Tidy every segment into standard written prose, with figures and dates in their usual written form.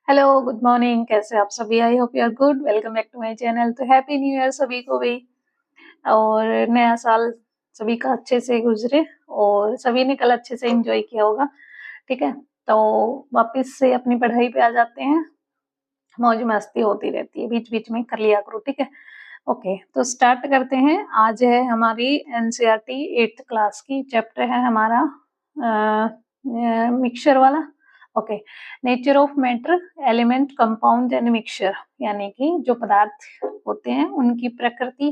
Hello, good morning. कैसे आप सभी? I hope you are good. Welcome back to my channel. तो happy new year सभी को भी, और नया साल सभी का अच्छे से गुजरे और सभी ने कल अच्छे से एंजॉय किया होगा। ठीक है, तो वापस से अपनी पढ़ाई पे आ जाते हैं। मौज मस्ती होती रहती है, बीच बीच में कर लिया करो। ठीक है, ओके, तो स्टार्ट करते हैं। आज है हमारी एनसीईआरटी 8th क्लास की, चैप्टर है हमारा मिक्सचर वाला। Okay, nature of matter, element, compound and mixture, यानी कि जो पदार्थ होते हैं उनकी प्रकृति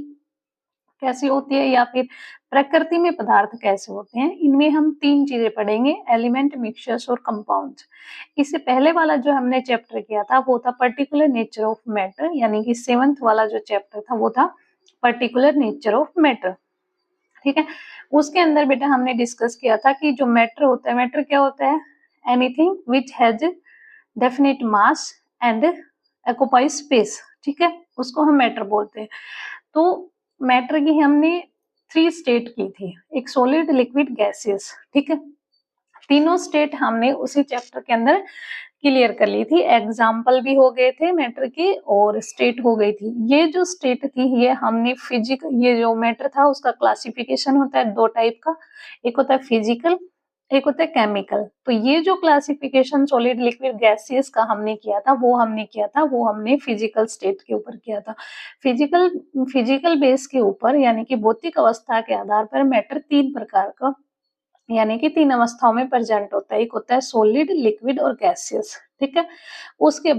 कैसी होती है या फिर प्रकृति में पदार्थ कैसे होते हैं। इनमें हम तीन चीजें पढ़ेंगे, एलिमेंट, मिक्सचर्स और कंपाउंड। इससे पहले वाला जो हमने चैप्टर किया था वो था पर्टिकुलर नेचर ऑफ मैटर, यानी कि 7th वाला जो चैप्टर था वो था पर्टिकुलर नेचर ऑफ मैटर। ठीक है, उसके अंदर बेटा हमने डिस्कस किया था कि जो मैटर होता है, मैटर क्या होता है? Anything which has definite mass and occupy space. ठीक है, उसको हम मैटर बोलते हैं। तो मैटर की हमने 3 स्टेट की थी, एक सॉलिड, लिक्विड, गैसियस। ठीक है, तीनों स्टेट हमने उसी चैप्टर के अंदर क्लियर कर ली थी। एग्जाम्पल भी हो गए थे मैटर के और स्टेट हो गई थी। ये जो स्टेट थी ये हमने ये जो मैटर था उसका क्लासिफिकेशन होता है दो टाइप का, एक होता है फिजिकल, एक होता है केमिकल। तो ये जो क्लासिफिकेशन सॉलिड, लिक्विड, गैसियस का हमने किया था वो हमने फिजिकल स्टेट के ऊपर किया था। फिजिकल बेस के ऊपर, यानी कि भौतिक अवस्था के आधार पर मैटर तीन प्रकार का, यानी कि तीन अवस्थाओं में प्रेजेंट होता है। एक होता है सॉलिड, लिक्विड और गैसियस। ठीक है, उसके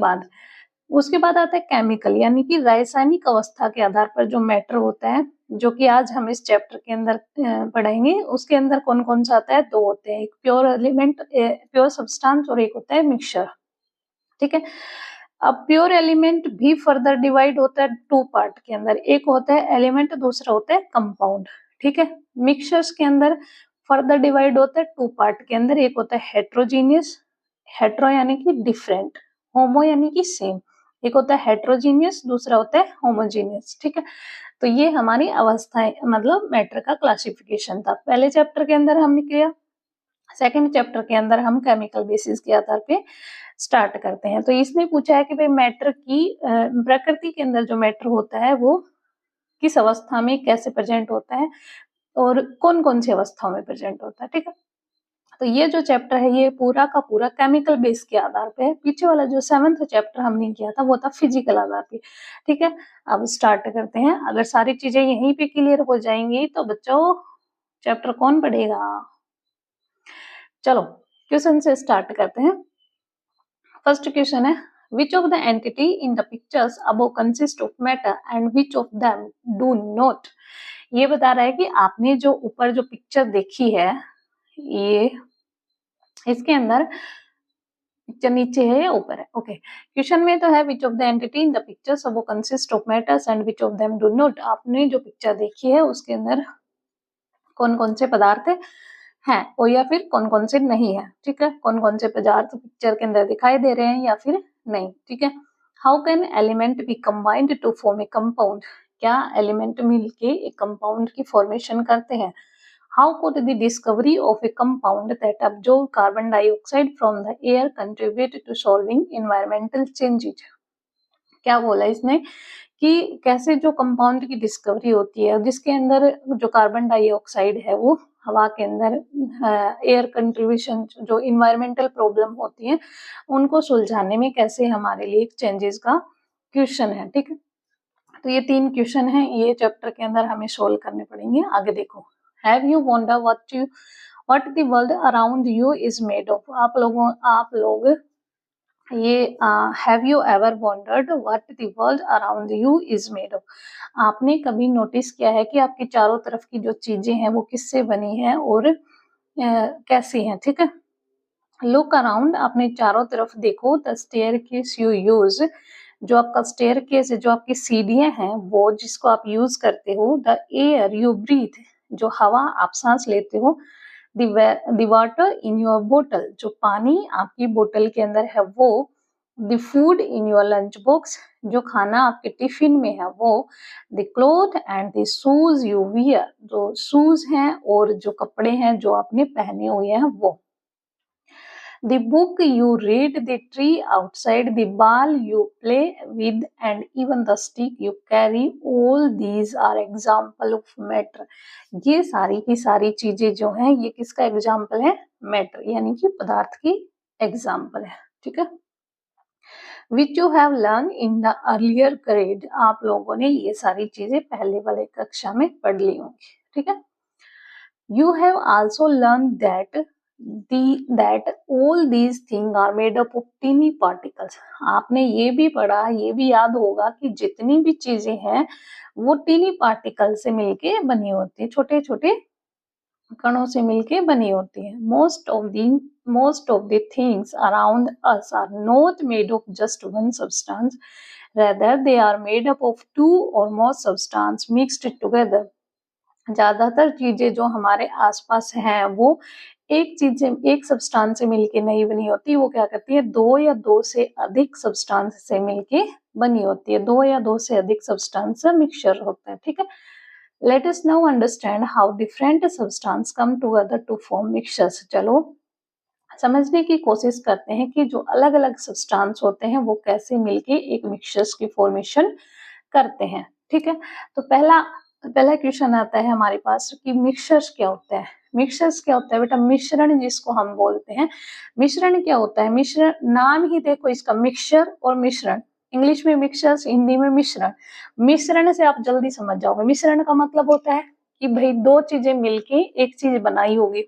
बाद आता है केमिकल, यानी कि रासायनिक अवस्था के आधार पर जो मैटर होता है, जो कि आज हम इस चैप्टर के अंदर पढ़ेंगे। उसके अंदर कौन कौन सा आता है? दो होते हैं, एक प्योर एलिमेंट, प्योर सब्सटेंस, और एक होता है मिक्सचर। ठीक है, अब प्योर एलिमेंट भी फर्दर डिवाइड होता है टू पार्ट के अंदर, एक होता है एलिमेंट, दूसरा होता है कंपाउंड। ठीक है, मिक्सचर्स के अंदर फर्दर डिवाइड होता है टू पार्ट के अंदर, एक होता है हेट्रोजीनियस, हेट्रो यानी कि डिफरेंट, होमो यानी कि सेम। एक होता है हेट्रोजीनियस, दूसरा होता है होमोजीनियस। ठीक है, तो ये हमारी अवस्थाएं, मतलब मैटर का क्लासिफिकेशन था। पहले चैप्टर के अंदर हमने किया, सेकंड चैप्टर के अंदर हम केमिकल बेसिस के आधार पे स्टार्ट करते हैं। तो इसने पूछा है कि भाई मैटर की प्रकृति के अंदर जो मैटर होता है वो किस अवस्था में कैसे प्रेजेंट होता है और कौन कौन सी अवस्थाओं में प्रेजेंट होता है। ठीक है, तो ये जो चैप्टर है ये पूरा का पूरा केमिकल बेस के आधार पे है। पीछे वाला जो 7th चैप्टर हमने किया था वो था फिजिकल आधार पे। ठीक है, अब स्टार्ट करते हैं। अगर सारी चीजें यहीं पे क्लियर हो जाएंगी तो बच्चों चैप्टर कौन पढ़ेगा? चलो क्वेश्चन से स्टार्ट करते हैं। फर्स्ट क्वेश्चन है, which of the entity in the pictures above consist of matter and which of them do not? ये बता रहा है कि आपने जो ऊपर जो पिक्चर देखी है, ये इसके अंदर पिक्चर नीचे है या ऊपर है? ओके, क्वेश्चन में तो है which of the entity in the pictures above consist of matters and which of them do not? आपने जो पिक्चर देखी है उसके अंदर कौन कौन से पदार्थ हैं और या फिर कौन कौन से नहीं है। ठीक है, कौन कौन से पदार्थ पिक्चर के अंदर दिखाई दे रहे हैं या फिर नहीं। ठीक है, how can element be combined to form a compound? क्या एलिमेंट मिलके एक कंपाउंड की फॉर्मेशन करते हैं? How could the discovery of a compound that absorb carbon dioxide from the air contribute to solving environmental changes? क्या बोला इसने कि कैसे जो कंपाउंड की डिस्कवरी होती है जिसके अंदर जो कार्बन डाइऑक्साइड है वो हवा के अंदर एयर कंट्रीब्यूशन, जो इन्वायरमेंटल प्रॉब्लम होती है उनको सुलझाने में कैसे हमारे लिए एक चेंजेस का क्वेश्चन है। ठीक है, तो ये तीन क्वेश्चन है, ये चैप्टर के अंदर हमें सोल्व करने पड़ेंगे। आगे देखो, have you wonder what the world around you is made of? आप लोग ये have you ever wondered what the world around you is made of? आपने कभी नोटिस किया है कि आपके चारों तरफ की जो चीजें हैं वो किससे बनी है और कैसी हैं? ठीक है, लुक अराउंड, अपने चारों तरफ देखो। द स्टेयरकेस यू यूज, जो आपका स्टेयरकेस है, जो आपकी सीढ़ियां हैं वो जिसको आप यूज करते हो। द एयर यू ब्रीथ, जो हवा आप सांस लेते हो। द वाटर इन योर बोतल, जो पानी आपकी बोतल के अंदर है वो। The food in your lunch box, जो खाना आपके टिफिन में है वो। The cloth and the shoes you wear, जो शूज हैं और जो कपड़े हैं जो आपने पहने हुए हैं वो। The book you read, the tree outside, the ball you play with, and even the stick you carry, all these are example of matter. ये सारी की सारी चीजें जो हैं ये किसका एग्जाम्पल है? मैटर यानी कि पदार्थ की एग्जाम्पल है। ठीक है, which you have learn in the earlier grade. आप लोगों ने ये सारी चीजें पहले वाले कक्षा में पढ़ ली होंगी। ठीक है, you have also learned that all these things are made up of teeny particles। आपने ये भी पढ़ा, ये भी याद होगा कि जितनी भी चीजें हैं वो टीनी पार्टिकल से मिलके बनी होती है, छोटे छोटे कणों से मिलके बनी होती है। most of the things around us are not made of just one substance, rather they are made up of two or more substance mixed together। ज्यादातर चीजें जो हमारे आसपास हैं वो एक सब्सटेंस से मिलके नहीं बनी होती, वो क्या करती है, दो या दो से अधिक सब्सटेंस से मिलके बनी होती है। दो या दो से अधिक सब्सटेंस मिक्सचर होता है। ठीक है, let us now understand how different substance come together to form mixtures. चलो समझने की कोशिश करते हैं कि जो अलग अलग सब्सटेंस होते हैं वो कैसे मिलके एक मिक्सचर्स की फॉर्मेशन करते हैं। ठीक है, तो पहला क्वेश्चन आता है हमारे पास कि मिक्सचर्स क्या होता है। मिक्सचर्स क्या होता है बेटा? मिश्रण जिसको हम बोलते हैं। मिश्रण क्या होता है? मिश्रण नाम ही देखो इसका, मिक्सचर और मिश्रण। इंग्लिश में मिक्सचर्स, हिंदी में मिश्रण। मिश्रण से आप जल्दी समझ जाओगे। मिश्रण का मतलब होता है कि भाई दो चीजें मिलके एक चीज बनाई होगी।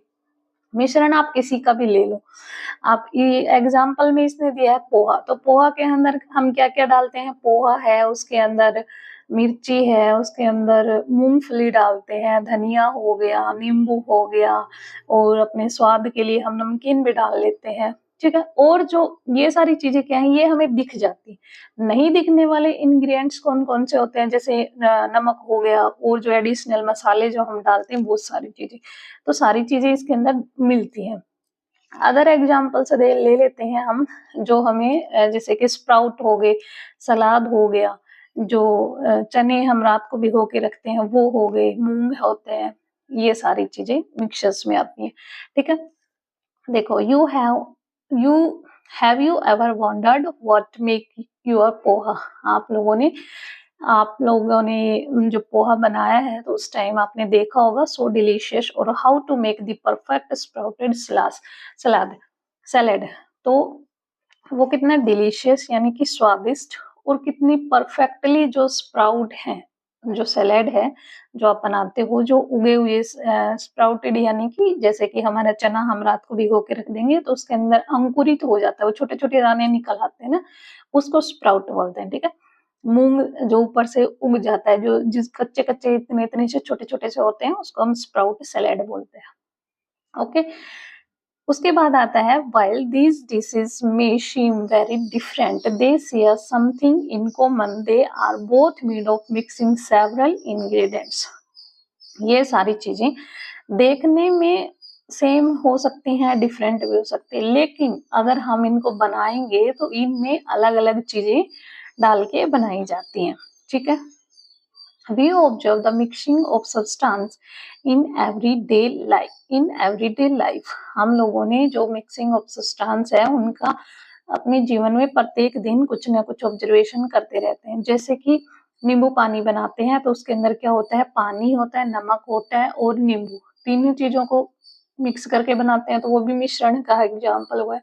मिश्रण आप किसी का भी ले लो, आप ये एग्जाम्पल में इसने दिया है पोहा, तो पोहा के अंदर हम क्या क्या डालते हैं? पोहा है, उसके अंदर मिर्ची है, उसके अंदर मूंगफली डालते हैं, धनिया हो गया, नींबू हो गया, और अपने स्वाद के लिए हम नमकीन भी डाल लेते हैं। ठीक है, और जो ये सारी चीजें क्या है, ये हमें दिख जाती। नहीं दिखने वाले इंग्रेडिएंट्स कौन कौन से होते हैं? जैसे नमक हो गया, और जो एडिशनल मसाले जो हम डालते हैं वो सारी चीजें, तो सारी चीजें इसके अंदर मिलती हैं। अदर एग्जाम्पल्स ले लेते हैं हम, जो हमें जैसे कि स्प्राउट हो गए, सलाद हो गया, जो चने हम रात को भिगो के रखते हैं वो हो गए, मूंग होते हैं, ये सारी चीजें मिक्सचर्स में आती हैं। ठीक है, देखो you have you ever wondered what make your poha. आप लोगों ने जो पोहा बनाया है तो उस टाइम आपने देखा होगा, सो डिलीशियस, और how to make the perfect sprouted salad. तो वो कितना डिलीशियस यानी कि स्वादिष्ट, और कितनी परफेक्टली जो स्प्राउट है, जो सैलेड है जो आप बनाते हो, जो उगे हुए स्प्राउटेड यानी कि जैसे कि हमारा चना हम रात को भिगो के रख देंगे तो उसके अंदर अंकुरित हो जाता है, वो छोटे छोटे दाने निकल आते हैं ना, उसको स्प्राउट बोलते हैं। ठीक है, मूंग जो ऊपर से उग जाता है, जो जिस कच्चे कच्चे इतने इतने से छोटे छोटे से होते हैं, उसको हम स्प्राउट सैलेड बोलते हैं। ओके, उसके बाद आता है while these dishes may seem very different, they share something in common, they are both made of mixing several ingredients। ये सारी चीजें देखने में सेम हो सकती हैं, डिफरेंट भी हो सकती है, लेकिन अगर हम इनको बनाएंगे तो इनमें अलग अलग चीजें डाल के बनाई जाती हैं। ठीक है, we observe the mixing of substance in everyday life। हम लोगों ने जो mixing of substance है उनका अपने जीवन में प्रत्येक दिन कुछ ना कुछ ऑब्जर्वेशन करते रहते हैं। जैसे कि नींबू पानी बनाते हैं तो उसके अंदर क्या होता है? पानी होता है, नमक होता है और नींबू, तीनों चीजों को मिक्स करके बनाते हैं, तो वो भी मिश्रण का एग्जाम्पल हुआ है।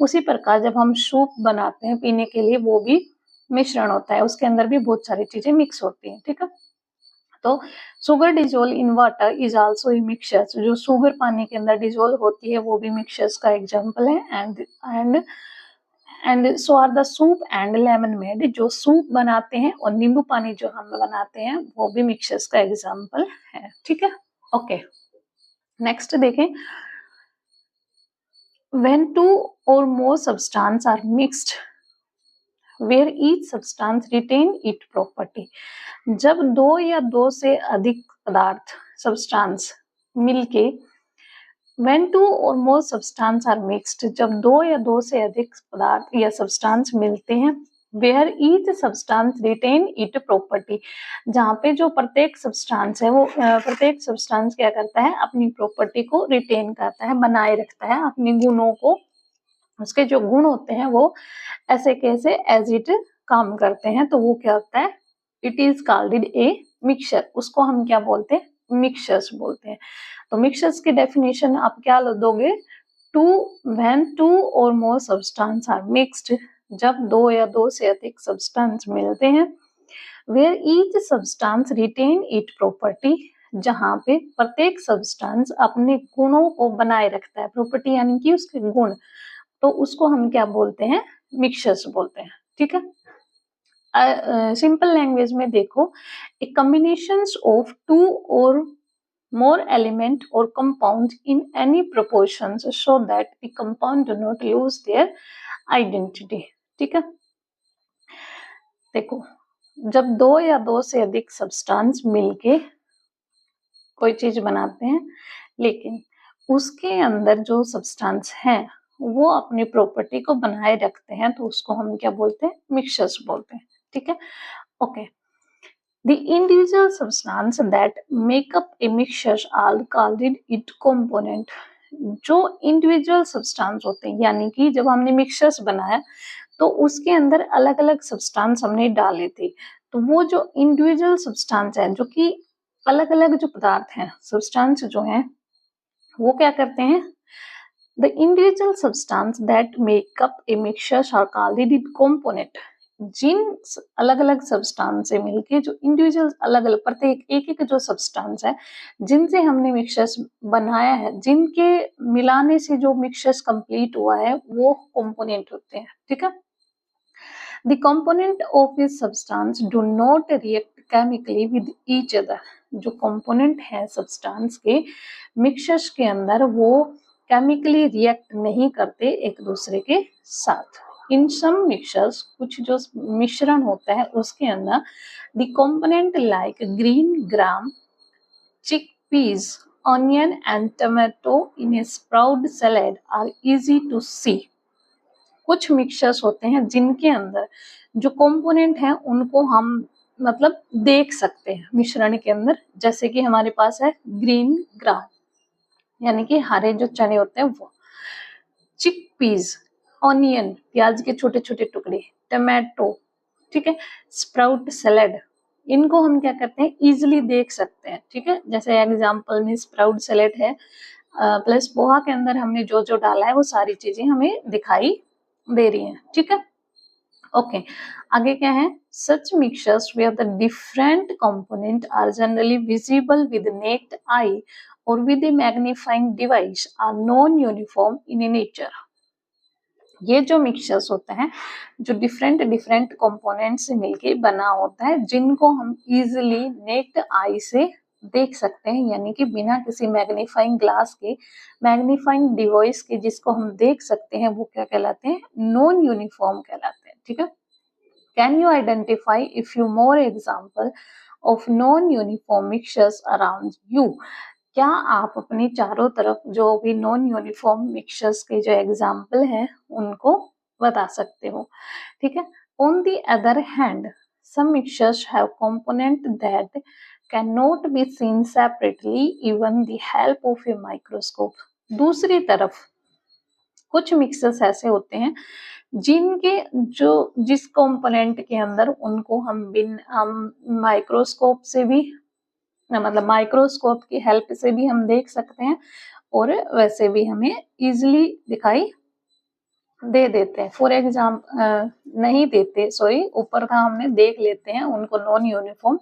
उसी प्रकार जब हम सूप बनाते हैं पीने के लिए, वो भी मिश्रण होता है, उसके अंदर भी बहुत सारी चीजें मिक्स होती हैं। ठीक है, तो sugar dissolve in water is also a mixtures, जो शुगर पानी के अंदर डिजोल्व होती है वो भी मिक्सचर्स का एग्जांपल है। And so are the soup and lemonade, जो सूप बनाते हैं और नींबू पानी जो हम बनाते हैं वो भी मिक्सचर्स का एग्जांपल है। ठीक है, ओके, नेक्स्ट देखें, when two or more substances are mixed where each substance retain its property। जब दो या दो से अधिक पदार्थ सब्सटेंस मिलके, when two or more substance are mixed, जब दो या दो से अधिक पदार्थ या सब्सटेंस मिलते हैं, where each substance retain its property, जहाँ पे जो प्रत्येक सब्सटेंस है वो प्रत्येक सब्सटेंस क्या करता है? अपनी प्रॉपर्टी को रिटेन करता है, बनाए रखता है, अपने गुणों को उसके जो गुण होते हैं वो ऐसे कैसे एज इट काम करते हैं, तो वो क्या होता है, it is called a mixture. उसको हम क्या बोलते हैं, मिक्सचर्स बोलते हैं। तो मिक्सचर्स की डेफिनेशन आप क्या दोगे, टू व्हेन टू और मोर सब्सटेंस आर मिक्स्ड, जब दो या दो से अधिक सब्सटेंस मिलते हैं, where each substance retain it property, जहां पे प्रत्येक सब्सटेंस अपने गुणों को बनाए रखता है, प्रॉपर्टी यानी कि उसके गुण, तो उसको हम क्या बोलते हैं, मिक्सचर्स बोलते हैं। ठीक है, सिंपल लैंग्वेज में देखो, ए कॉम्बिनेशन ऑफ टू और more element or compounds in any proportions so that the compound do not lose their identity। ठीक है, देखो जब दो या दो से अधिक सब्सटेंस मिलके कोई चीज बनाते हैं, लेकिन उसके अंदर जो सब्सटेंस है वो अपनी प्रॉपर्टी को बनाए रखते हैं, तो उसको हम क्या बोलते हैं, मिक्सचर्स बोलते हैं। ठीक है, okay. The individual substance that make up a mixture are called its component। जो इंडिविजुअल सब्सटेंस होते हैं, यानी कि जब हमने मिक्सचर्स बनाया तो उसके अंदर अलग अलग सब्सटेंस हमने डाले थे, तो वो जो इंडिविजुअल सब्सटेंस है, जो कि अलग अलग जो पदार्थ हैं, सब्सटेंस जो हैं, वो क्या करते हैं, the individual substance that make up a mixture are called it component. जिन अलग अलग सब्सटेंस से मिलके जो इंडिविजुअल अलग अलग प्रत्येक एक एक जो सब्सटेंस है जिनसे हमने मिक्सचर्स बनाया है, जिनके मिलाने से जो मिक्सचर्स कंप्लीट हुआ है, वो कंपोनेंट होते हैं। ठीक है, the component of a substance do not react chemically with each other. जो कंपोनेंट है सब्सटेंस के मिक्सचर्स के अंदर, वो केमिकली रिएक्ट नहीं करते एक दूसरे के साथ। इन सम मिक्सचर्स, कुछ जो मिश्रण होता है उसके अंदर, the component like green gram, chickpeas, onion and tomato in a sprout salad are easy to see. कुछ मिक्सचर्स होते हैं जिनके अंदर जो कंपोनेंट हैं उनको हम मतलब देख सकते हैं मिश्रण के अंदर, जैसे कि हमारे पास है ग्रीन ग्राम यानी कि हरे जो चने होते हैं वो, चिकपीस, ऑनियन प्याज के छोटे छोटे टुकड़े, टमाटो, ठीक है, स्प्राउट सैलेड, इनको हम क्या करते हैं, इजिली देख सकते हैं। ठीक है, जैसे एग्जांपल में स्प्राउट सैलेड है, प्लस पोहा के अंदर हमने जो जो डाला है वो सारी चीजें हमें दिखाई दे रही हैं। ठीक है, ओके, आगे क्या है, such mixtures where the different component are generally visible with naked eye or with a magnifying device are non uniform in nature. ये जो मिक्सचर्स होते हैं जो डिफरेंट डिफरेंट कंपोनेंट्स से मिलके बना होता है, जिनको हम इजिली नेक्ड आई से देख सकते हैं, यानी कि बिना किसी मैग्नीफाइंग ग्लास के, मैग्नीफाइंग डिवाइस के, जिसको हम देख सकते हैं, वो क्या कहलाते हैं, नॉन यूनिफॉर्म कहलाते हैं। ठीक है, can you identify a few more example of non uniform mixtures around you. क्या आप अपनी चारों तरफ जो भी नॉन यूनिफॉर्म मिक्सचर्स के जो एग्जाम्पल हैं उनको बता सकते हो। ठीक है, on the other hand some mixtures have component that can not be seen separately even the help of a microscope. दूसरी तरफ कुछ मिक्सचर्स ऐसे होते हैं जिनके जो जिस कंपोनेंट के अंदर उनको हम माइक्रोस्कोप से भी, मतलब माइक्रोस्कोप की हेल्प से भी हम देख सकते हैं, और वैसे भी हमें इजिली दिखाई दे देते हैं। फॉर एग्जाम्पल नहीं देते, सॉरी, ऊपर का हमने देख लेते हैं उनको नॉन यूनिफॉर्म,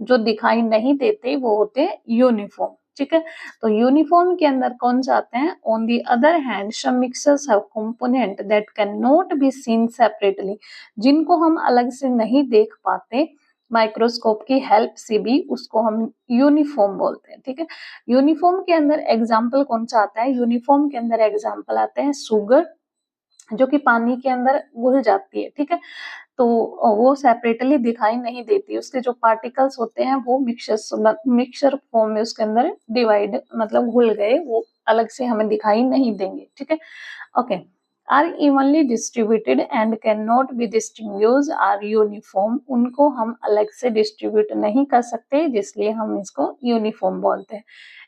जो दिखाई नहीं देते वो होते हैं यूनिफॉर्म। ठीक है, तो यूनिफॉर्म के अंदर कौन से आते हैं, on the other hand some mixtures have component that can not be seen separately, जिनको हम अलग से नहीं देख पाते माइक्रोस्कोप की हेल्प से भी, उसको हम यूनिफॉर्म बोलते हैं। ठीक है, यूनिफॉर्म के अंदर एग्जाम्पल कौन सा आता है, यूनिफॉर्म के अंदर एग्जाम्पल आते हैं शुगर, जो कि पानी के अंदर घुल जाती है। ठीक है, तो वो सेपरेटली दिखाई नहीं देती, उसके जो पार्टिकल्स होते हैं वो मिक्सचर फॉर्म में उसके अंदर डिवाइड, मतलब घुल गए, वो अलग से हमें दिखाई नहीं देंगे। ठीक है, okay, are evenly distributed and can not be distinguished are uniform, उनको हम अलग से डिस्ट्रीब्यूट नहीं कर सकते, जिसलिए हम इसको यूनिफॉर्म बोलते हैं।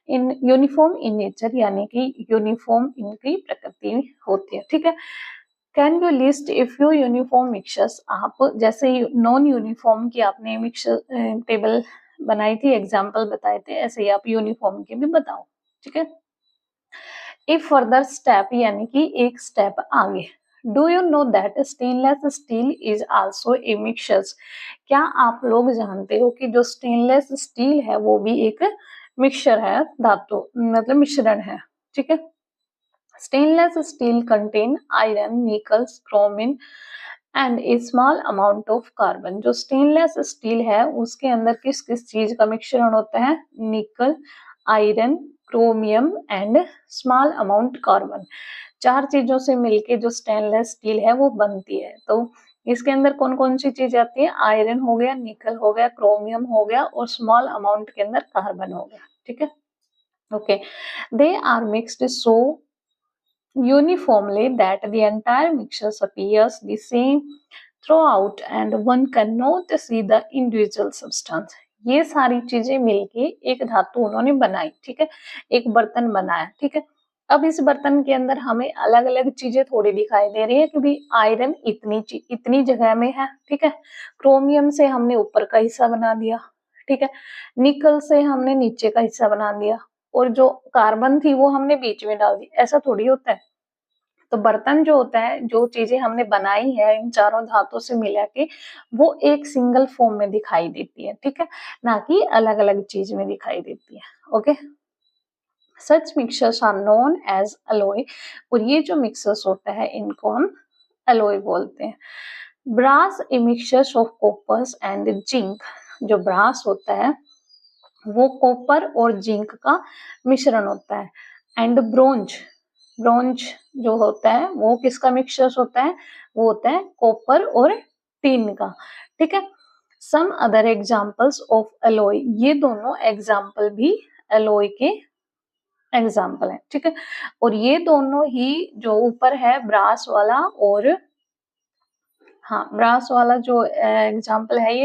इन यूनिफॉर्म इन नेचर, यानी कि यूनिफॉर्म इनकी प्रकृति होती है, ठीक है। Can you list a few uniform mixtures, आप जैसे नॉन यूनिफॉर्म की आपने मिक्सचर टेबल बनाई थी, एग्जाम्पल बताए थे, ऐसे ही आप यूनिफॉर्म के भी बताओ, ठीक है। ए फर्दर स्टेप, यानी कि एक स्टेप आगे, do you know that stainless steel is also a mixtures, क्या आप लोग जानते हो कि जो स्टेनलेस स्टील है वो भी एक मिक्सचर है, धातु मतलब मिश्रण है, ठीक है। Stainless steel contain iron, nickels, chromium and a small amount of carbon, जो स्टेनलेस स्टील है उसके अंदर किस किस चीज का मिश्रण होता है, निकल, iron, chromium and small amount carbon, चार चीजों से मिलके जो स्टेनलेस स्टील है वो बनती है। तो इसके अंदर कौन कौन सी चीज आती है, आयरन हो गया, निकल हो गया, क्रोमियम हो गया और स्मॉल अमाउंट के अंदर कार्बन हो गया, ठीक है। Okay, they are mixed so uniformly that the entire mixture appears the same throughout and one cannot see the individual substance। ये सारी चीजें मिलके एक धातु उन्होंने बनाई, ठीक है, एक बर्तन बनाया, ठीक है। अब इस बर्तन के अंदर हमें अलग अलग चीजें थोड़ी दिखाई दे रही है कि भाई आयरन इतनी जगह में है, ठीक है, क्रोमियम से हमने ऊपर का हिस्सा बना दिया, ठीक है, निकल से हमने नीचे का हिस्सा बना दिया और जो कार्बन थी वो हमने बीच में डाल दी, ऐसा थोड़ी होता है। तो बर्तन जो होता है, जो चीजें हमने बनाई है इन चारों धातुओं से मिला के, वो एक सिंगल फॉर्म में दिखाई देती है, ठीक है, ना कि अलग अलग चीज में दिखाई देती है। Okay, such mixtures are known as alloy, और ये जो मिक्सचर्स होता है इनको हम अलॉय बोलते हैं। Brass a mixture of coppers and zinc, जो ब्रास होता है वो कॉपर और जिंक का मिश्रण होता है। एंड ब्रोंज, ब्रोंज जो होता है वो किसका मिक्सचर होता है, वो होता है कॉपर और टिन का, ठीक है। Some other examples of alloy, ये दोनों एग्जांपल भी एलॉय के एग्जांपल है, ठीक है। और ये दोनों ही जो ऊपर है ब्रास वाला और हाँ ब्रास वाला जो एग्जांपल है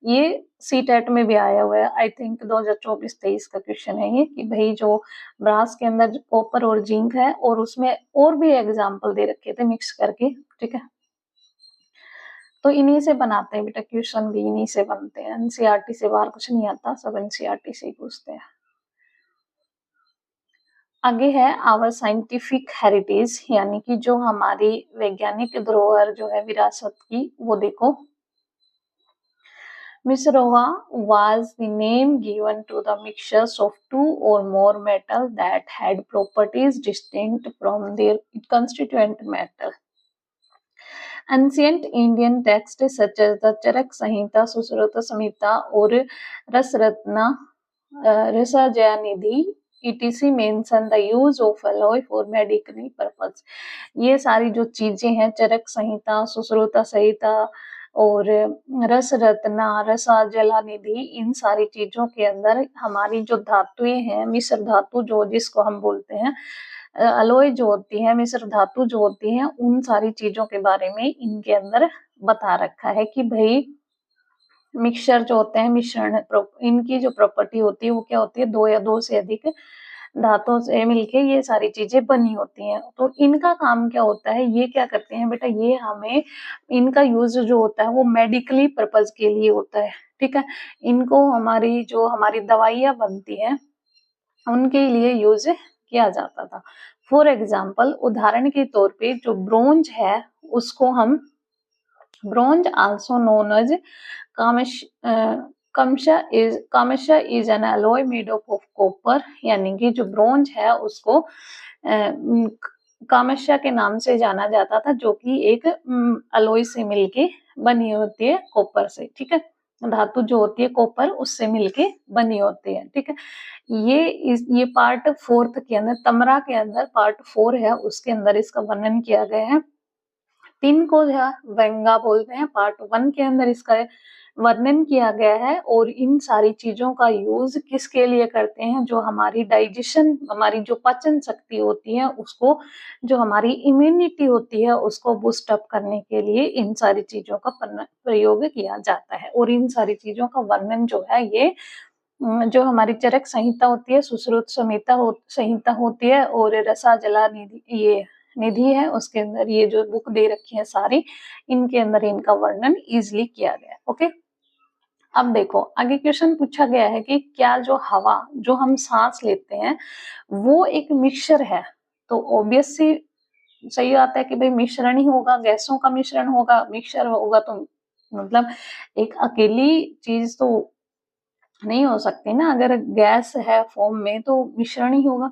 ये सी टेट में भी आया हुआ है, आई थिंक 2024-23 का क्वेश्चन है ये, कि भाई जो ब्रास के अंदर कॉपर और जिंक है और उसमें और भी एग्जांपल दे रखे थे मिक्स करके, ठीक है। तो इन्हीं से बनाते हैं बेटा, क्वेश्चन भी इन्हीं से बनते हैं, एनसीईआरटी से बाहर कुछ नहीं आता, सब एनसीईआरटी से ही पूछते हैं। आगे है आवर साइंटिफिक हेरिटेज, यानी कि जो हमारी वैज्ञानिक धरोहर जो है विरासत की, वो देखो। Misrova was the name given to the mixtures of two or more metals that had properties distinct from their constituent metal. Ancient Indian texts such as the Charak Samhita, Susruta Samhita और रसरत्ना रसाजयानिधि etc mention the use of alloy for medical purpose। ये सारी जो चीजें हैं, चरक संहिता, सुश्रुता संहिता और रस रत्ना, रसा जलानिधि, इन सारी चीजों के अंदर हमारी जो धातुएं हैं, मिश्र धातु जो जिसको हम बोलते हैं, अलॉय जो होती है, मिश्र धातु जो होती है, उन सारी चीजों के बारे में इनके अंदर बता रखा है कि भाई मिक्सचर जो होते हैं, मिश्रण, इनकी जो प्रॉपर्टी होती है वो क्या होती है, दो या दो से अधिक धातुओं से मिलके ये सारी चीजें बनी होती हैं। तो इनका काम क्या होता है, ये क्या करते हैं बेटा, ये हमें इनका यूज जो होता है वो मेडिकली पर्पज के लिए होता है, ठीक है। इनको हमारी जो हमारी दवाइयाँ बनती है उनके लिए यूज किया जाता था। फॉर एग्जाम्पल, उदाहरण के तौर पे जो ब्रोंज है उसको हम bronze also known as kansa is an alloy made of copper, यानी कि जो ब्रोंज है उसको कामशा के नाम से जाना जाता था, जो कि एक अलॉय से मिलके बनी होती है कॉपर से, ठीक है। धातु जो होती है कॉपर उससे मिलके बनी होती है, ठीक है। ये पार्ट 4 के अंदर, तमरा के अंदर पार्ट 4 है, उसके अंदर इसका वर्णन किया गया है। 3 को जो है वेंगा बोलते हैं, पार्ट 1 के अंदर इसका वर्णन किया गया है। और इन सारी चीजों का यूज किसके लिए करते हैं, जो हमारी डाइजेशन, हमारी जो पाचन शक्ति होती है उसको, जो हमारी इम्यूनिटी होती है उसको बूस्ट अप करने के लिए इन सारी चीजों का प्रयोग किया जाता है। और इन सारी चीजों का वर्णन जो है ये जो हमारी चरक संहिता होती है, सुश्रुत संहिता होती है और रसा जला निधि, ये निधि है, उसके अंदर ये जो बुक दे रखी है सारी, इनके अंदर इनका वर्णन इजिली किया गया है। ओके, अब देखो आगे क्वेश्चन पूछा गया है कि क्या जो हवा जो हम सांस लेते हैं वो एक मिक्सचर है, तो ऑब्वियसली सही आता है कि भाई मिश्रण ही होगा, गैसों का मिश्रण होगा, मिक्सचर होगा, तो मतलब एक अकेली चीज तो नहीं हो सकती ना, अगर गैस है फॉर्म में तो मिश्रण ही होगा।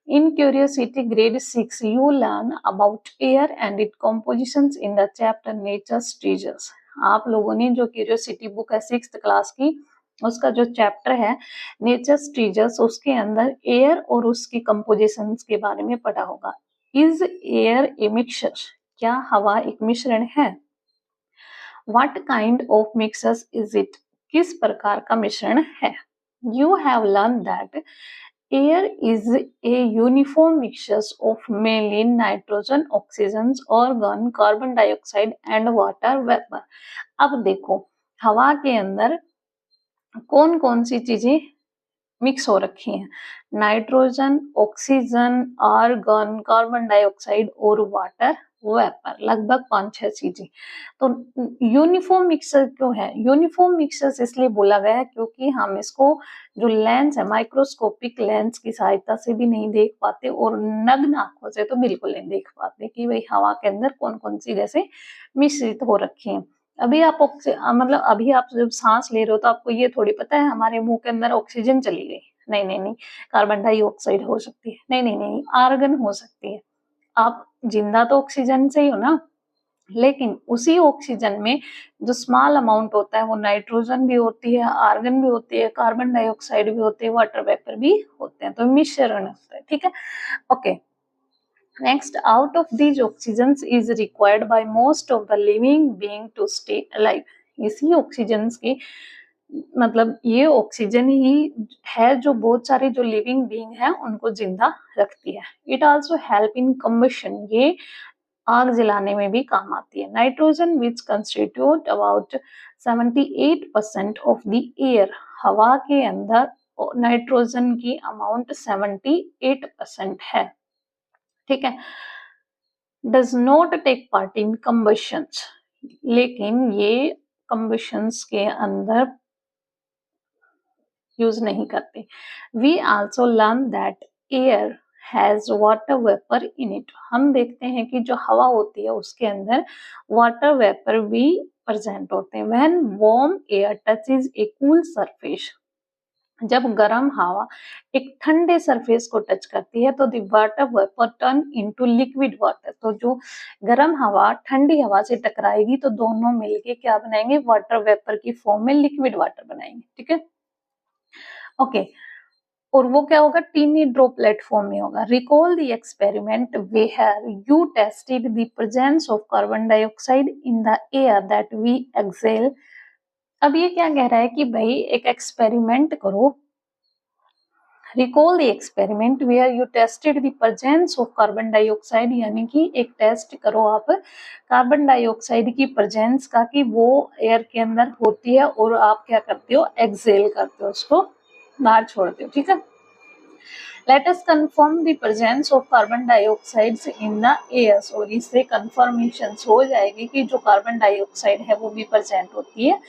In curiosity grade 6 you learn about air and it compositions in the chapter nature's treasures. आप लोगों ने जो क्यूरियोसिटी बुक है 6th क्लास की, उसका जो चैप्टर है नेचर्स ट्रेजर्स, उसके अंदर एयर और उसकी कंपोजिशंस के बारे में पढ़ा होगा। Is air a mixture? क्या हवा एक मिश्रण है? What kind of mixes is it? किस प्रकार का मिश्रण है? You have learned that air is a uniform mixture of mainly nitrogen, oxygen, argon, carbon dioxide and water vapor. अब देखो हवा के अंदर कौन कौन सी चीजें मिक्स हो रखी हैं? Nitrogen, oxygen, argon, carbon dioxide और वाटर वेपर, लगभग 5-6 चीजें। तो यूनिफॉर्म मिक्सर क्यों है? यूनिफॉर्म मिक्सर इसलिए बोला गया है क्योंकि हम इसको जो लेंस है माइक्रोस्कोपिक लेंस की सहायता से भी नहीं देख पाते और नग्न आंखों से तो बिल्कुल नहीं देख पाते कि भाई हवा के अंदर कौन कौन सी गैसें मिश्रित हो रखी हैं। अभी आप मतलब अभी आप जब सांस ले रहे हो तो आपको ये थोड़ी पता है हमारे मुंह के अंदर ऑक्सीजन चली गई, नहीं नहीं नहीं, कार्बन डाइऑक्साइड हो सकती है, नहीं नहीं नहीं, आर्गन हो सकती है। आप जिंदा तो ऑक्सीजन से ही हो ना, लेकिन उसी ऑक्सीजन में जो स्मॉल अमाउंट होता है वो नाइट्रोजन भी होती है, आर्गन भी होती है, कार्बन डाइऑक्साइड भी होती है, वाटर वेपर भी होते हैं, तो मिश्रण होता है। ठीक है, okay. Next, out of these oxygens is required by most of the living being to stay alive. इसी ऑक्सीजन की मतलब ये ऑक्सीजन ही है जो बहुत सारे जो लिविंग बीइंग है उनको जिंदा रखती है। It also help in combustion, ये आग जलाने में भी काम आती है। Nitrogen which constitute about 78% of the air, हवा के अंदर नाइट्रोजन की अमाउंट 78% है। ठीक है, does not take part in combustions, लेकिन ये कम्बशंस के अंदर यूज नहीं करते। We also learn that air has water vapour in it, हम देखते हैं कि जो हवा होती है उसके अंदर वाटर वेपर भी प्रेजेंट होते हैं। When warm air touches A cool surface, जब गर्म हवा एक ठंडे सरफेस को टच करती है तो the water vapour turn into liquid water, तो जो गर्म हवा ठंडी हवा से टकराएगी तो दोनों मिलके क्या बनाएंगे? वाटर वेपर की फॉर्म में लिक्विड वाटर बनाएंगे। ठीक है, ओके। और वो क्या होगा? टीनी ड्रॉपलेट फॉर्म में होगा। Recall the experiment where you tested the presence of carbon dioxide in the air that we exhale. अब ये क्या कह रहा है कि भाई एक एक्सपेरिमेंट करो, recall the experiment where you tested the presence of carbon dioxide, यानी कि एक टेस्ट करो आप कार्बन डाइऑक्साइड की प्रेजेंस का कि वो एयर के अंदर होती है और आप क्या करते हो? एक्सेल करते हो, उसको बाहर छोड़ते हो। ठीक है, let us confirm the presence of carbon dioxide in the air, और इससे कंफर्मेशन हो जाएगी कि जो कार्बन डाइऑक्साइड है वो भी प्रेजेंट होती है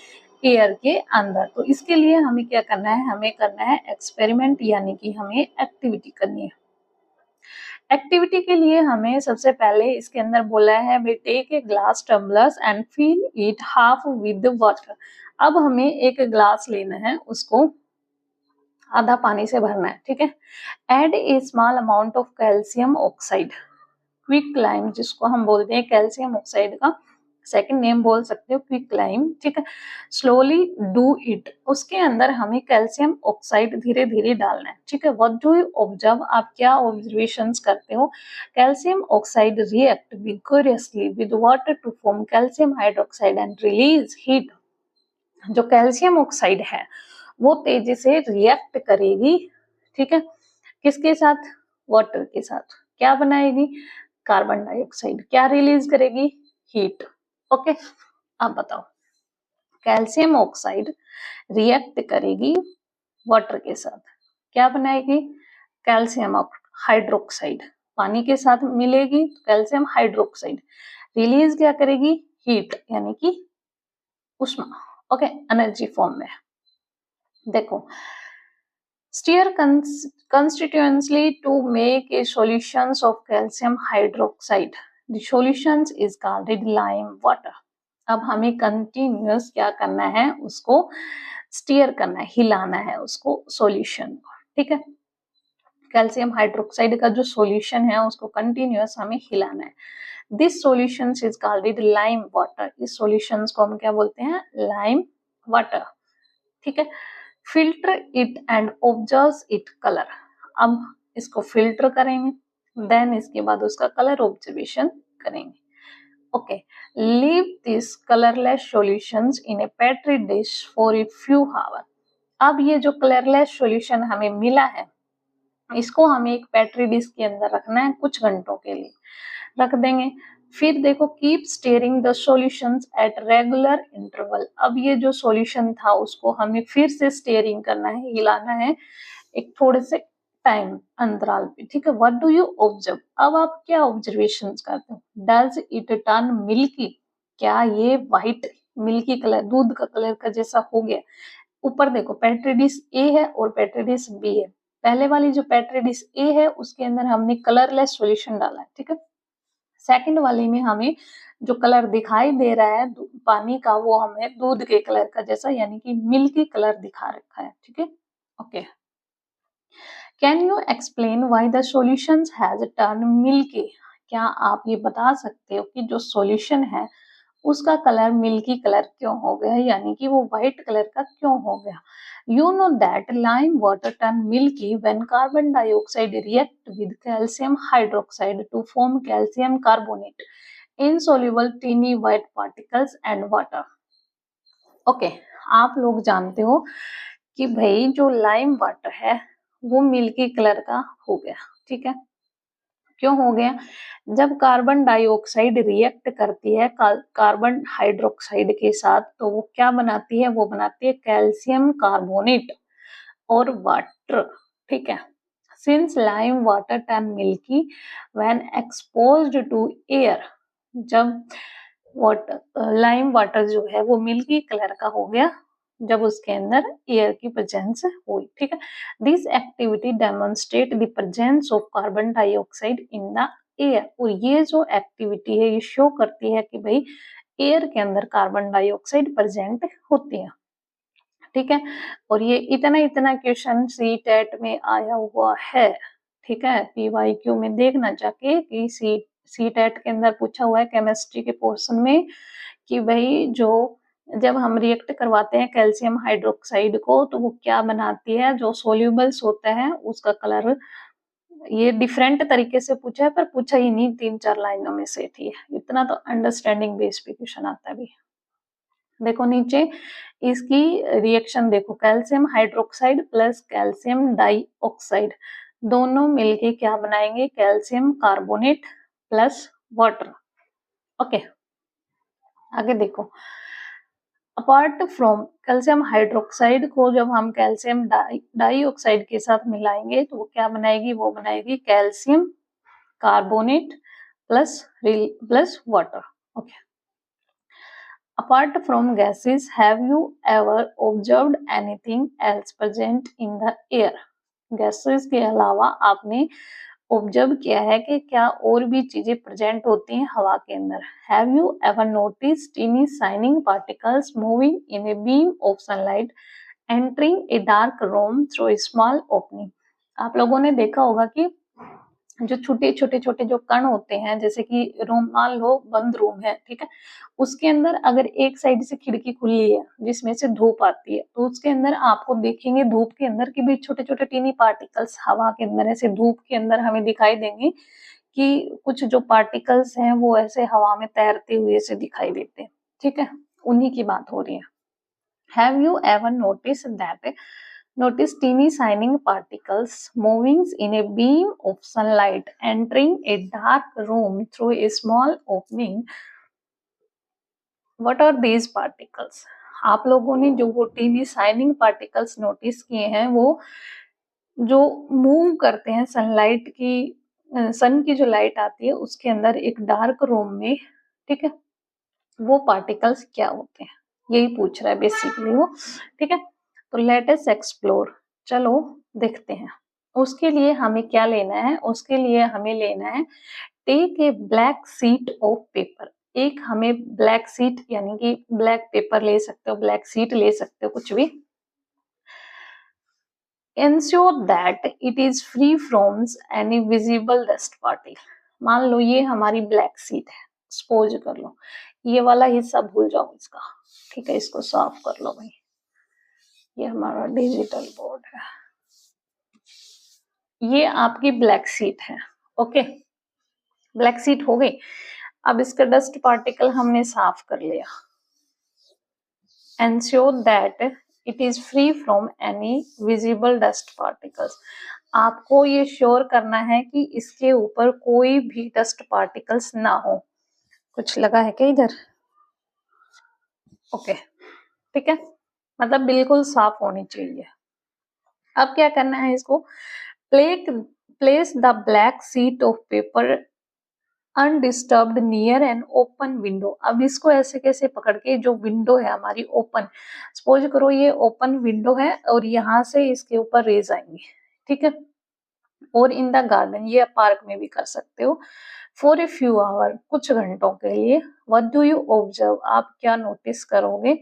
एयर के अंदर। तो इसके लिए हमें क्या करना है? हमें करना है एक्सपेरिमेंट, यानी कि हमें एक्टिविटी करनी है। एक्टिविटी के लिए हमें सबसे पहले इसके अंदर बोला है we take a glass tumblers and fill it half with water. अब हमें एक ग्लास लेना है, उसको आधा पानी से भरना है। ठीक है, add a small amount of calcium oxide, quicklime जिसको हम बोलते हैं, कैल्शियम ऑक्साइड का सेकंड नेम बोल सकते हो क्विक लाइम। ठीक है, स्लोली डू इट, उसके अंदर हमें कैल्शियम ऑक्साइड धीरे धीरे डालना है। ठीक है, व्हाट डू यू ऑब्जर्व, आप क्या ऑब्जर्वेशंस करते हो? Calcium oxide react vigorously with water to form calcium hydroxide and release heat. जो कैल्शियम ऑक्साइड है वो तेजी से रिएक्ट करेगी। ठीक है, किसके साथ? वाटर के साथ। क्या बनाएगी? Carbon dioxide. क्या रिलीज करेगी? हीट। ओके, अब बताओ, कैल्शियम ऑक्साइड रिएक्ट करेगी वाटर के साथ क्या बनाएगी, कैल्शियम हाइड्रोक्साइड, पानी के साथ मिलेगी कैल्शियम हाइड्रोक्साइड, रिलीज क्या करेगी, हीट यानी कि उष्मा, ओके, एनर्जी फॉर्म में। देखो, steer constituently to make a solutions of calcium hydroxide. The solutions is called lime water. अब हमें कंटिन्यूस क्या करना है, उसको स्टीयर करना है, हिलाना है उसको सॉल्यूशन को, ठीक है। कैल्शियम हाइड्रोक्साइड का जो सॉल्यूशन है उसको कंटिन्यूस हमें हिलाना है। This solution is called lime water. इस सॉल्यूशंस को हम क्या बोलते हैं, लाइम वाटर, ठीक है। Filter it and observe it colour. अब इसको फिल्टर करेंगे, देन इसके बाद उसका कलर ऑब्जर्वेशन करेंगे, okay. Leave this colourless solutions in a petri dish for a few hour. अब ये जो कलरलेस सॉल्यूशन हमें मिला है इसको हमें एक पेट्री डिश के अंदर रखना है, कुछ घंटों के लिए रख देंगे। फिर देखो, keep steering the solutions at regular interval. अब ये जो सॉल्यूशन था उसको हमें फिर से स्टेयरिंग करना है, हिलाना है एक थोड़े से टाइम अंतराल पे, ठीक है। व्हाट डू यू ऑब्जर्व, अब आप क्या ऑब्जर्वेशंस करते हो, डज इट टर्न मिल्की, क्या ये व्हाइट मिल्की कलर, दूध का कलर का जैसा हो गया। ऊपर देखो, पेट्री डिश ए है और पेट्री डिश बी है। पहले वाली जो पेट्री डिश ए है उसके अंदर हमने कलरलेस सॉल्यूशन डाला है, ठीक है। सेकंड वाली में हमें जो कलर दिखाई दे रहा है पानी का, वो हमें दूध के कलर का जैसा यानी कि मिल्की कलर दिखा रखा है, ठीक है, okay. Can you explain why the solutions has turn milky. क्या आप ये बता सकते हो कि जो सॉल्यूशन है उसका कलर मिल्की कलर क्यों हो गया, यानी कि वो व्हाइट कलर का क्यों हो गया। You know that lime water turn milky when carbon dioxide react with calcium hydroxide to form calcium carbonate, insoluble teeny white particles and water. Okay, आप लोग जानते हो कि भाई जो लाइम वाटर है वो मिल्की कलर का हो गया, ठीक है। क्यों हो गया, जब कार्बन डाइऑक्साइड रिएक्ट करती है कार्बन हाइड्रोक्साइड के साथ तो वो क्या बनाती है, वो बनाती है कैल्शियम कार्बोनेट और वाटर, ठीक है। Since lime water turn milky when exposed to air, जब वाटर लाइम वाटर जो है वो मिल्की कलर का हो गया जब उसके अंदर एयर की प्रेजेंस हुई, ठीक है। This activity demonstrate the presence of carbon dioxide in the air. और ये जो एक्टिविटी है ये शो करती है कि भाई एयर के अंदर कार्बन डाइऑक्साइड प्रेजेंट होती है, ठीक है। और ये इतना इतना क्वेश्चन सी टेट में आया हुआ है, ठीक है। पीवाईक्यू में देखना जाके कि सी टेट के अंदर पूछा हुआ है केमिस्ट्री के पोर्शन में कि भाई जो जब हम रिएक्ट करवाते हैं कैल्शियम हाइड्रोक्साइड को तो वो क्या बनाती है, जो सोल्यूबल्स होता है उसका कलर, ये डिफरेंट तरीके से पूछा है पर पूछा ही नहीं, 3-4 लाइनों में से थी, इतना तो अंडरस्टैंडिंग बेस पे क्वेश्चन आता है भी। देखो नीचे इसकी रिएक्शन देखो, calcium hydroxide plus calcium dioxide दोनों मिलके क्या बनाएंगे, calcium carbonate plus water, okay. आगे देखो, अपार्ट फ्रॉम कैल्शियम हाइड्रोक्साइड को जब हम कैल्शियम डाइऑक्साइड के साथ मिलाएंगे तो वो क्या बनाएगी, वो बनाएगी calcium carbonate plus water, okay. Apart from gases, have you ever observed anything else present in the air? Gases के अलावा आपने ऑब्जर्व किया है कि क्या और भी चीजें प्रेजेंट होती हैं हवा के अंदर। Have you ever noticed teeny shining particles moving in a beam of sunlight entering a dark room through a small opening? आप लोगों ने देखा होगा कि जो छोटे-छोटे जो कण होते हैं, जैसे कि रूम मान लो बंद रूम है, ठीक है, उसके अंदर अगर एक साइड से खिड़की खुली है जिसमें से धूप आती है तो उसके अंदर आपको देखेंगे धूप के अंदर की भी छोटे-छोटे टीनी पार्टिकल्स हवा के अंदर ऐसे धूप के अंदर हमें दिखाई देंगे कि कुछ जो पार्टिकल्स हैं वो ऐसे हवा में तैरते हुए से दिखाई देते हैं, ठीक है, उन्हीं की बात हो रही है। Have you ever noticed teeny shining particles moving in a beam of sunlight entering a dark room through a small opening? What are these particles? आप लोगों ने जो वो टीनी शाइनिंग पार्टिकल्स नोटिस किए हैं, वो जो मूव करते हैं सनलाइट की, सन की जो लाइट आती है उसके अंदर एक डार्क रूम में, ठीक है, वो पार्टिकल्स क्या होते हैं, यही पूछ रहा है बेसिकली वो, ठीक है। तो लेट अस एक्सप्लोर, चलो देखते हैं। उसके लिए हमें क्या लेना है, उसके लिए हमें लेना है take a black sheet of paper. एक हमें ब्लैक शीट यानी कि ब्लैक पेपर ले सकते हो, ब्लैक शीट ले सकते हो, कुछ भी। Ensure that it is free from any visible dust particle। मान लो ये हमारी ब्लैक शीट है, सपोज कर लो, ये वाला हिस्सा भूल जाओ इसका, ठीक है, इसको साफ कर लो भाई। ये हमारा डिजिटल बोर्ड है, ये आपकी ब्लैक शीट है, ओके। ब्लैक शीट हो गई। अब इसका डस्ट पार्टिकल हमने साफ कर लिया। Ensure that it is free from any visible dust particles। आपको ये श्योर करना है कि इसके ऊपर कोई भी डस्ट पार्टिकल्स ना हो। कुछ लगा है क्या इधर? ओके, ठीक है, मतलब बिल्कुल साफ होनी चाहिए। अब क्या करना है इसको, place the black sheet of paper undisturbed near an open window. अब इसको ऐसे कैसे पकड़ के, जो विंडो है हमारी ओपन, सपोज करो ये ओपन विंडो है और यहाँ से इसके ऊपर रेज आएंगे, ठीक है। और इन द गार्डन, ये पार्क में भी कर सकते हो। फॉर ए फ्यू आवर, कुछ घंटों के लिए। व्हाट डू यू ऑब्जर्व, आप क्या नोटिस करोगे?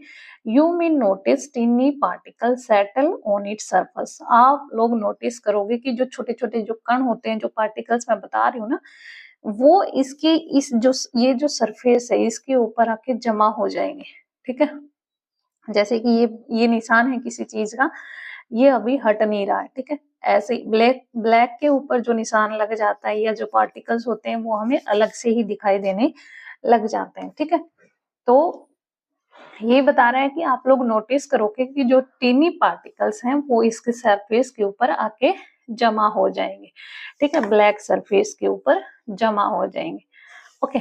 You mean notice tiny particle settle on it surface. आप लोग नोटिस करोगे कि जो छोटे छोटे जो कण होते हैं, जो पार्टिकल्स मैं बता रही हूँ ना, वो इसके इस जो ये जो सरफेस है इसके ऊपर आके जमा हो जाएंगे, ठीक है। जैसे कि ये निशान है किसी चीज का, ये अभी हट नहीं रहा है, ठीक है। ऐसे ब्लैक ब्लैक के ऊपर जो निशान लग जाता है या जो पार्टिकल्स होते हैं वो हमें अलग से ही दिखाई देने लग जाते हैं, ठीक है। तो ये बता रहा है कि आप लोग नोटिस करोगे कि जो टीनी पार्टिकल्स हैं वो इसके सरफेस के ऊपर आके जमा हो जाएंगे, ठीक है, ब्लैक सरफेस के ऊपर जमा हो जाएंगे, okay.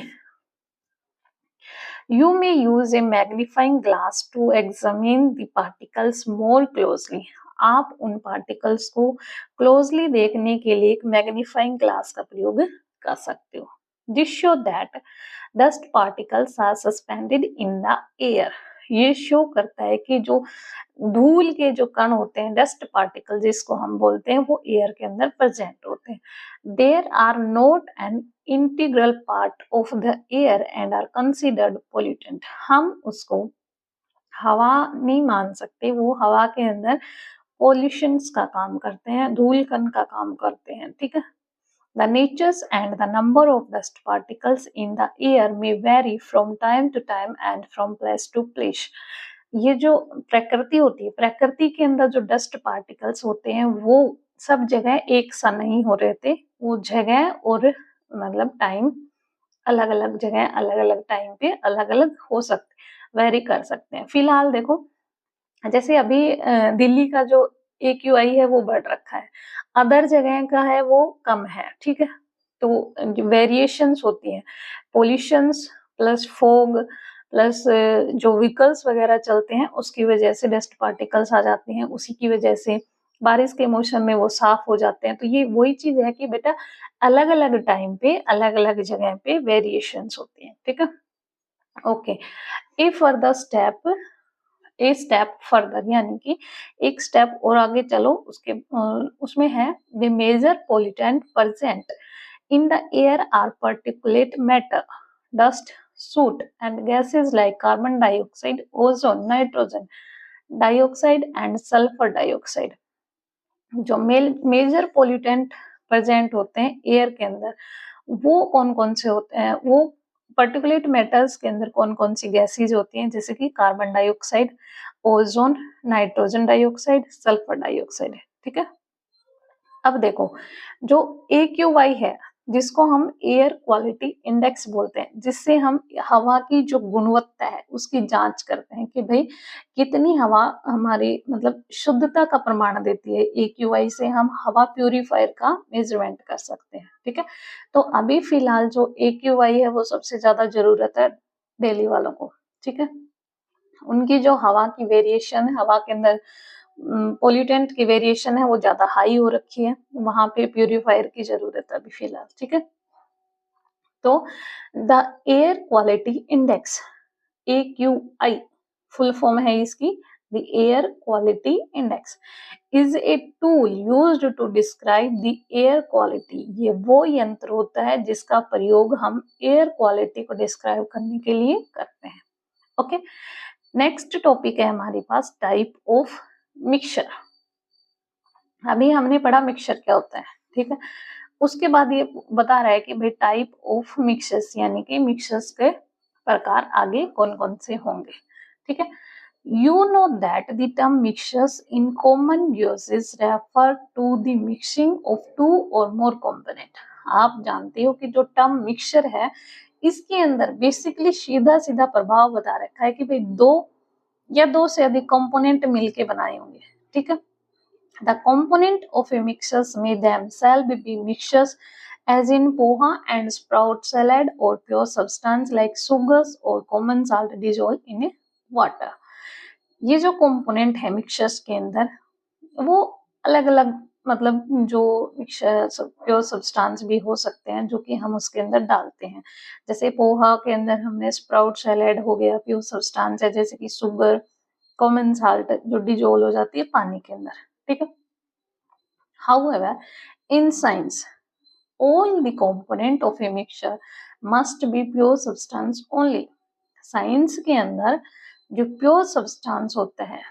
You may use a magnifying glass to examine the particles more closely। आप उन पार्टिकल्स को क्लोजली देखने के लिए एक मैग्नीफाइंग ग्लास का प्रयोग कर सकते हो। This show that dust particles are suspended in the air। ये शो करता है कि जो धूल के जो कण होते हैं, डस्ट पार्टिकल जिसको हम बोलते हैं, वो एयर के अंदर प्रेजेंट होते हैं। There are not an integral part of the air and are considered pollutant. हम उसको हवा नहीं मान सकते, वो हवा के अंदर पोल्यूशंस का काम करते हैं, धूल कण का काम करते हैं, ठीक है। The natures and the number of dust particles in the air may vary from time to time and from place to place। ये जो प्रकृति होती है, प्रकृति के अंदर जो डस्ट पार्टिकल्स होते हैं वो सब जगह एक सा नहीं हो रहे थे, वो जगह और मतलब टाइम अलग अलग जगह अलग अलग टाइम पे अलग अलग हो सकते, वेरी कर सकते हैं। फिलहाल देखो, जैसे अभी दिल्ली का जो AQI है वो बढ़ रखा है, अदर जगह का है वो कम है, ठीक है। तो वेरिएशंस होती हैं, पोल्यूशंस प्लस फोग प्लस जो व्हीकल्स वगैरह चलते हैं उसकी वजह से डस्ट पार्टिकल्स आ जाते हैं, उसी की वजह से बारिश के मौसम में वो साफ हो जाते हैं। तो ये वही चीज है कि बेटा अलग अलग टाइम पे अलग अलग जगह पे वेरिएशंस होती हैं, ठीक है, okay. A further step, a step further यानी कि एक स्टेप और आगे चलो, उसके उसमें है the major pollutant present in the air are particulate matter, dust, soot and gases like carbon dioxide, ozone, nitrogen dioxide and sulfur dioxide। जो मेजर पोल्यूटेंट प्रेजेंट होते हैं एयर के अंदर वो कौन कौन से होते हैं, वो पर्टिकुलेट मैटर्स के अंदर कौन कौन सी गैसेज होती हैं, जैसे कि carbon dioxide, ozone, nitrogen dioxide, sulphur dioxide, ठीक है। अब देखो, जो AQI है जिसको हम एयर क्वालिटी इंडेक्स बोलते हैं, जिससे हम हवा की जो गुणवत्ता है उसकी जांच करते हैं कि भाई कितनी हवा हमारी मतलब शुद्धता का प्रमाण देती है। AQI से हम हवा प्यूरिफायर का मेजरमेंट कर सकते हैं, ठीक है। तो अभी फिलहाल जो AQI है वो सबसे ज्यादा जरूरत है दिल्ली वालों को, ठीक है। उनकी जो हवा की वेरिएशन है, हवा के अंदर पोल्यूटेंट की वेरिएशन है वो ज्यादा हाई हो रखी है, वहां पे प्यूरिफायर की जरूरत है अभी फिलहाल, ठीक है। तो the air quality index AQI full form है इसकी, the air quality index is a tool used to describe the air quality. ये वो यंत्र होता है जिसका प्रयोग हम एयर क्वालिटी को डिस्क्राइब करने के लिए करते हैं। ओके, नेक्स्ट टॉपिक है हमारे पास टाइप ऑफ मिक्सचर। अभी हमने पढ़ा मिक्सचर क्या होता है, ठीक है। उसके बाद ये बता रहा है कि भाई टाइप ऑफ मिक्सचर्स, यानी कि मिक्सचर्स के प्रकार आगे कौन कौन से होंगे, ठीक है। You know that the term mixtures in common uses refer to the mixing of two or more component। आप जानते हो कि जो टर्म मिक्सचर है इसके अंदर बेसिकली सीधा सीधा प्रभाव बता रखा है कि भाई दो या दो से अधिक कंपोनेंट मिलके बनाए होंगे, ठीक है। The component of a mixtures may themselves be mixtures as in poha and sprout salad or pure substance like sugars or common salt dissolved in water। ये जो कंपोनेंट है मिक्सचर्स के अंदर वो अलग अलग, मतलब जो मिक्सचर प्योर सब्सटेंस भी हो सकते हैं जो कि हम उसके अंदर डालते हैं। जैसे पोहा के अंदर हमने स्प्राउट सैलेड हो गया, प्योर सब्सटेंस है, जैसे कि शुगर, कॉमन साल्ट जो डिजोल्व हो जाती है पानी के अंदर, ठीक है। However, in science, all the component of a mixture must be pure substance only। Science के अंदर जो प्योर सब्सटेंस होता है,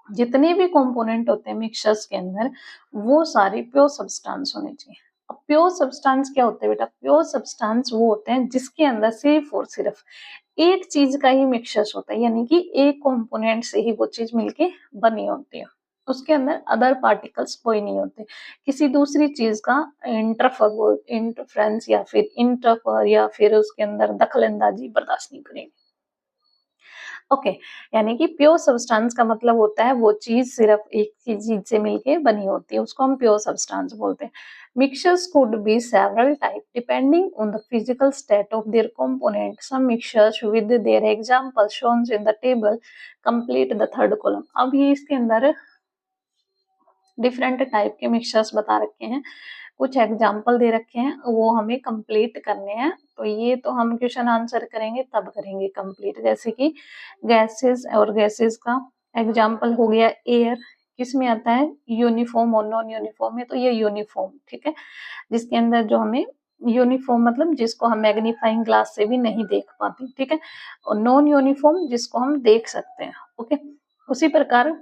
जितने भी कंपोनेंट होते हैं मिक्सचर्स के अंदर वो सारे प्योर सब्सटेंस होने चाहिए। अब प्योर सब्सटेंस क्या होते हैं बेटा? प्योर सब्सटेंस वो होते हैं जिसके अंदर सिर्फ और सिर्फ एक चीज का ही मिक्सचर्स होता है, यानी कि एक कंपोनेंट से ही वो चीज मिलके बनी होती है, उसके अंदर अदर पार्टिकल्स कोई नहीं होते, किसी दूसरी चीज का इंटरफ्रेंस या फिर इंटरफर या फिर उसके अंदर दखलंदाजी बर्दाश्त नहीं करेंगे। ओके, यानी कि प्योर सब्सटेंस का मतलब होता है वो चीज सिर्फ एक ही चीज से मिलके बनी होती है, उसको हम प्योर सब्सटेंस बोलते हैं। Mixtures could be several types depending on the physical state of their component। Some mixtures with their example shown in the table complete the third column। अब ये इसके अंदर डिफरेंट टाइप के मिक्सचर्स बता रखे हैं, कुछ एग्जाम्पल दे रखे हैं, वो हमें कंप्लीट करने हैं। तो ये तो हम क्वेश्चन आंसर करेंगे तब करेंगे कंप्लीट। जैसे कि गैसेस और गैसेस का एग्जाम्पल हो गया एयर, किस में आता है? यूनिफॉर्म और नॉन यूनिफॉर्म में। तो ये यूनिफॉर्म, ठीक है, जिसके अंदर जो हमें यूनिफॉर्म मतलब जिसको हम मैग्नीफाइंग ग्लास से भी नहीं देख पाते, ठीक है, और नॉन यूनिफॉर्म जिसको हम देख सकते हैं। ओके, उसी प्रकार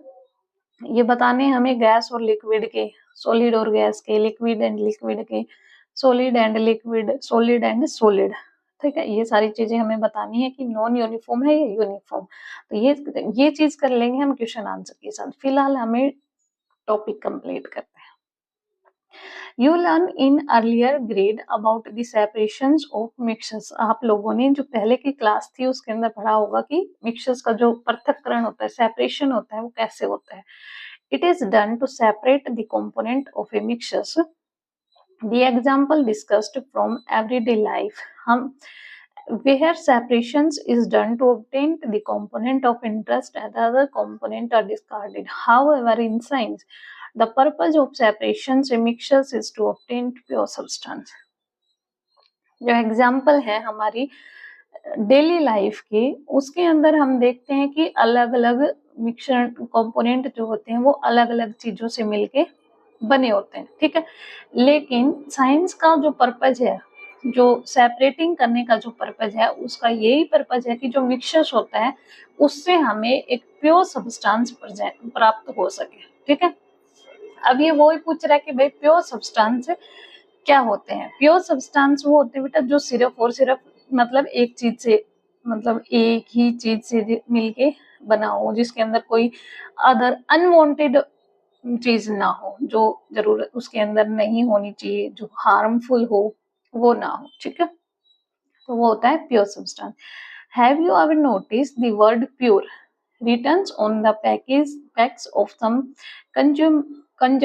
ये बताने हमें गैस और लिक्विड के, सॉलिड और गैस के, लिक्विड एंड लिक्विड के, solid and liquid, solid and solid, ठीक है, ये सारी चीजें हमें बतानी है कि नॉन यूनिफॉर्म है या यूनिफॉर्म। तो ये चीज कर लेंगे हम क्वेश्चन आंसर के साथ। फिलहाल हमें टॉपिक कंप्लीट करते हैं। You learn in earlier grade about the separations of mixtures। आप लोगों ने जो पहले की क्लास थी उसके अंदर पढ़ा होगा कि मिक्सचर्स का जो पृथक्करण होता है, सेपरेशन होता है, वो कैसे होता है। It is done to separate the component of a mixture। The example discussed from everyday life, हम where separations is done to obtain the component of interest and other component are discarded। However, in science, the purpose of separations in mixtures is to obtain pure substance। जो example है हमारी daily life के, उसके अंदर हम देखते हैं कि अलग अलग मिक्सचर कंपोनेंट जो होते हैं वो अलग अलग चीजों से मिलके बने होते हैं, ठीक है। लेकिन साइंस का जो पर्पज है, जो सेपरेटिंग करने का जो पर्पज है, उसका यही पर्पज है कि जो मिक्सचर्स होता है उससे हमें एक प्योर सब्सटेंस प्राप्त हो सके, ठीक है। अब ये वो ही पूछ रहा है कि भाई प्योर सब्सटेंस क्या होते हैं? प्योर सब्सटेंस वो होते हैं बेटा जो सिर्फ और सिर्फ मतलब एक चीज से, मतलब एक ही चीज से मिलके बना हो, जिसके अंदर कोई अदर अनवांटेड चीज ना हो, जो जरूरत उसके अंदर नहीं होनी चाहिए, जो हार्मफुल हो वो ना हो, ठीक है। तो वो होता है pure substance. Have you ever notice the word pure written on the packs of some